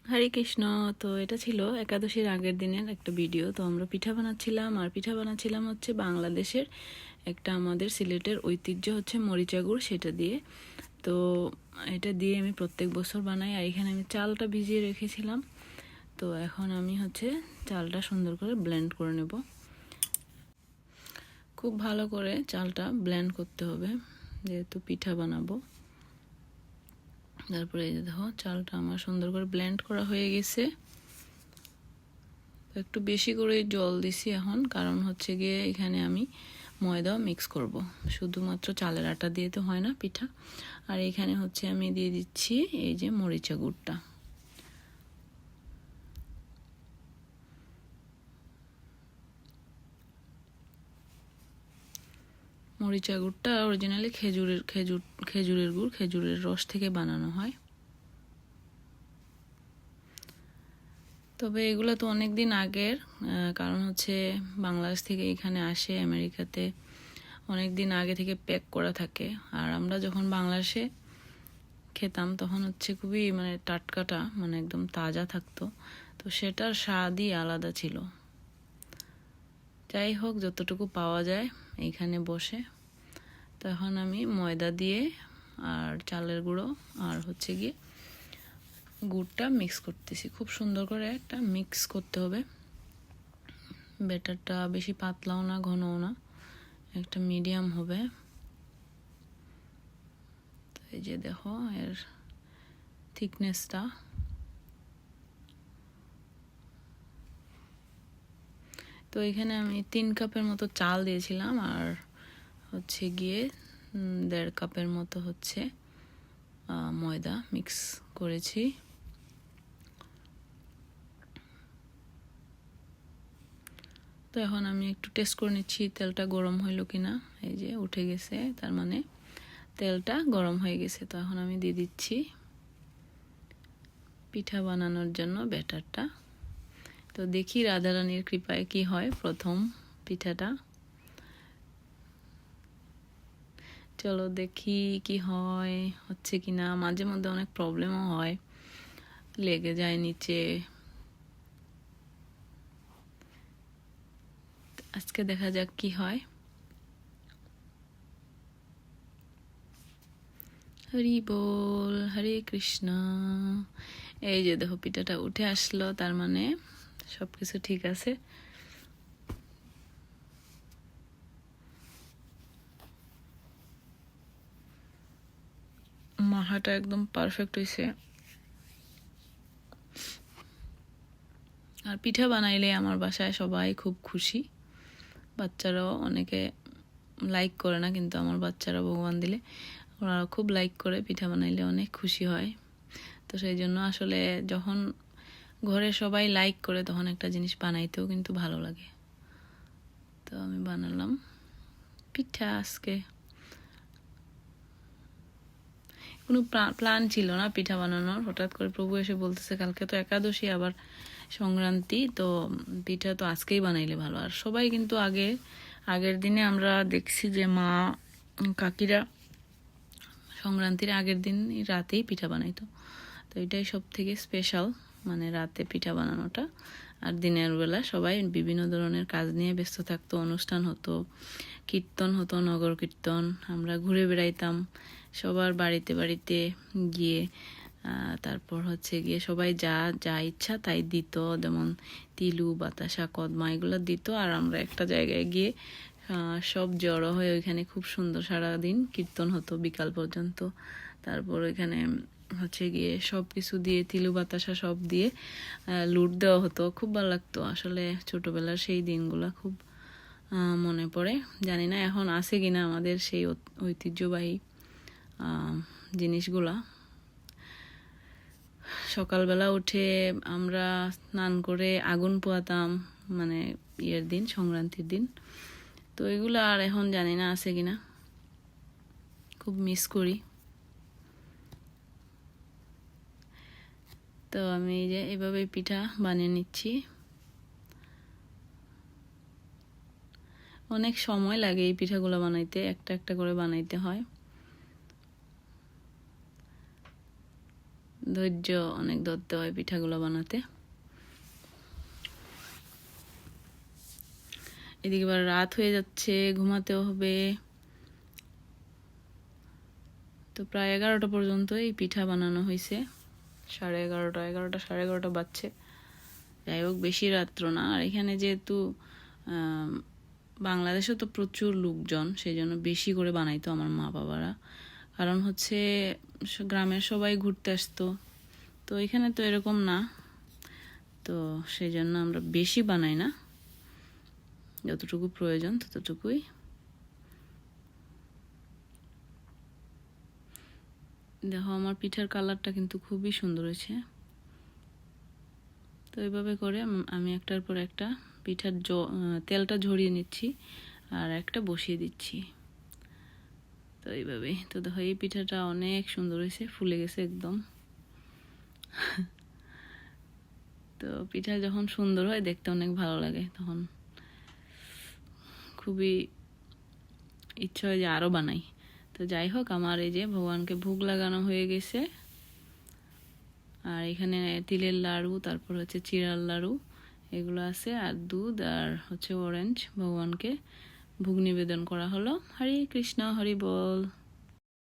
হরে কৃষ্ণ। তো এটা ছিল একাদশীর আগের দিনের একটা ভিডিও। তো আমরা পিঠা বানাচ্ছিলাম, আর পিঠা বানাচ্ছিলাম হচ্ছে বাংলাদেশের একটা, আমাদের সিলেটের ঐতিহ্য হচ্ছে মরিচা গুড়, সেটা দিয়ে। তো এটা দিয়ে আমি প্রত্যেক বছর বানাই। আর এখানে আমি চালটা ভিজিয়ে রেখেছিলাম। তো এখন আমি হচ্ছে চালটা সুন্দর করে ব্লেন্ড করে নেব। খুব ভালো করে চালটা ব্লেন্ড করতে হবে, যেহেতু পিঠা বানাবো। তারপরে এই যে দেখো, চালটা আমার সুন্দর করে ব্লেন্ড করা হয়ে গেছে। একটু বেশি করে জল দিছি এখন, কারণ হচ্ছে গিয়ে এখানে আমি ময়দা মিক্স করব। শুধুমাত্র চালের আটা দিয়ে তো হয় না পিঠা। আর এখানে হচ্ছে আমি দিয়ে দিচ্ছি এই যে মরিচা গুড়টা। মরিচা গুড়টা অরিজিনালি খেজুরের গুড়, খেজুরের রস থেকে বানানো হয়। তবে এগুলো তো অনেক দিন আগের, কারণ হচ্ছে বাংলাদেশ থেকে এখানে আসে, আমেরিকাতে অনেক দিন আগে থেকে প্যাক করা থাকে। আর আমরা যখন বাংলাদেশে খেতাম তখন হচ্ছে খুবই টাটকাটা, একদম তাজা থাকতো। তো সেটার স্বাদই আলাদা ছিল। যাই হোক, যতটুকু পাওয়া যায় এইখানে বসে। তখন আমি ময়দা দিয়ে আর চালের গুঁড়ো আর হচ্ছে গিয়ে গুড়টা মিক্স করতেছি। খুব সুন্দর করে একটা মিক্স করতে হবে। ব্যাটারটা বেশি পাতলাও না ঘনও না, একটা মিডিয়াম হবে। তো এই যে দেখো এর থিকনেসটা। তো এখানে আমি 3 কাপের মতো চাল দিয়েছিলাম, আর হচ্ছে গিয়ে 1.5 কাপের মতো হচ্ছে ময়দা মিক্স করেছি। তো এখন আমি একটু টেস্ট করে নিচ্ছি তেলটা গরম হইলো কিনা। এই যে উঠে গেছে, তার মানে তেলটা গরম হয়ে গেছে। তো এখন আমি দিয়ে দিচ্ছি পিঠা বানানোর জন্য ব্যাটারটা। তো দেখি রাধারানীর কৃপায় কি হয় প্রথম পিঠাটা। চলো দেখি কি হয়, হচ্ছে কি না। মাঝে মধ্যে অনেক প্রবলেমও হয়, লেগে যায় নিচে। আজকে দেখা যাক কি হয়। হরি বল, হরে কৃষ্ণ। এই যে দেখো পিঠাটা উঠে আসলো, তার মানে সবকিছু ঠিক আছে। মাহাটা একদম পারফেক্ট হয়েছে। আর পিঠা বানাইলে আমার বাসায় সবাই খুব খুশি। বাচ্চারাও অনেকে লাইক করে না, কিন্তু আমার বাচ্চারা ভগবান দিলে ওরা খুব লাইক করে। পিঠা বানাইলে অনেক খুশি হয়। তো সেই জন্য আসলে যখন ঘরে সবাই লাইক করে তখন একটা জিনিস বানাইতেও কিন্তু ভালো লাগে। তো আমি বানালাম পিঠা আজকে। কোনো প্ল্যান ছিল না পিঠা বানানোর, হঠাৎ করে প্রভু এসে বলতেছে কালকে তো একাদশী, আবার সংক্রান্তি, তো পিঠা তো আজকেই বানাইলে ভালো। আর সবাই কিন্তু আগের দিনে আমরা দেখছি যে মা কাকিরা সংক্রান্তির আগের দিন রাতেই পিঠা বানাইতো। তো এটাই সব থেকে স্পেশাল, রাতে পিঠা বানানোটা। আর দিনের বেলা সবাই বিভিন্ন ধরনের কাজ নিয়ে ব্যস্ত থাকতো, অনুষ্ঠান হতো, কীর্তন হতো, নগর কীর্তন। আমরা ঘুরে বেড়াইতাম সবার বাড়িতে বাড়িতে গিয়ে। তারপর হচ্ছে গিয়ে সবাই যা যা ইচ্ছা তাই দিত, যেমন তিলু, বাতাসা, কদমা এগুলো দিত। আর আমরা একটা জায়গায় গিয়ে সব জড়ো হয়ে ওইখানে খুব সুন্দর সারাদিন কীর্তন হতো বিকাল পর্যন্ত। তারপর ওইখানে হচ্ছে গিয়ে সব কিছু দিয়ে, তিলু বাতাসা সব দিয়ে লুট দেওয়া হতো। খুব ভালো লাগতো আসলে, ছোটোবেলার সেই দিনগুলা খুব মনে পড়ে। জানি না এখন আছে কিনা আমাদের সেই ঐতিহ্যবাহী জিনিসগুলা। সকালবেলা উঠে আমরা স্নান করে আগুন পোয়াতাম, ইয়ের দিন, সংক্রান্তির দিন। তো এগুলো আর এখন জানি না আছে কিনা, খুব মিস করি। তো আমি এই যে এভাবে পিঠা বানিয়ে নিচ্ছি। অনেক সময় লাগে এই পিঠাগুলো বানাইতে, একটা একটা করে বানাইতে হয়। ধৈর্য অনেক ধরতে হয় পিঠাগুলো বানাতে। এদিকে এবার রাত হয়ে যাচ্ছে, ঘুমাতেও হবে। তো প্রায় 11টা পর্যন্ত এই পিঠা বানানো হয়েছে, 11:30 11:30 বাজছে। যাই হোক, বেশি রাত্র না। আর এখানে যেহেতু বাংলাদেশে তো প্রচুর লোকজন, সেই জন্য বেশি করে বানাইতো আমার মা বাবারা। কারণ হচ্ছে গ্রামের সবাই ঘুরতে আসতো, তো এখানে তো এরকম না, তো সেই জন্য আমরা বেশি বানাই না, যতটুকু প্রয়োজন ততটুকুই। দেখো আমার পিঠার কালারটা কিন্তু খুবই সুন্দর হয়েছে। তো এইভাবে করে আমি একটার পর একটা পিঠার তেলটা ঝরিয়ে নিচ্ছি আর একটা বসিয়ে দিচ্ছি। তো এইভাবে, তো দেখো এই পিঠাটা অনেক সুন্দর হয়েছে, ফুলে গেছে একদম। তো পিঠা যখন সুন্দর হয় দেখতে অনেক ভালো লাগে, তখন খুবই ইচ্ছা হয় যে আরও বানাই। তো যাই হোক, আমার এই যে ভগবানকে ভোগ লাগানো হয়ে গেছে। আর এখানে তিলের লাড়ু, তারপর হচ্ছে চিড়ার লাড়ু, এগুলো আছে, আর দুধ আর হচ্ছে অরেঞ্জ ভগবানকে ভোগ নিবেদন করা হলো। হরে কৃষ্ণ, হরি বল।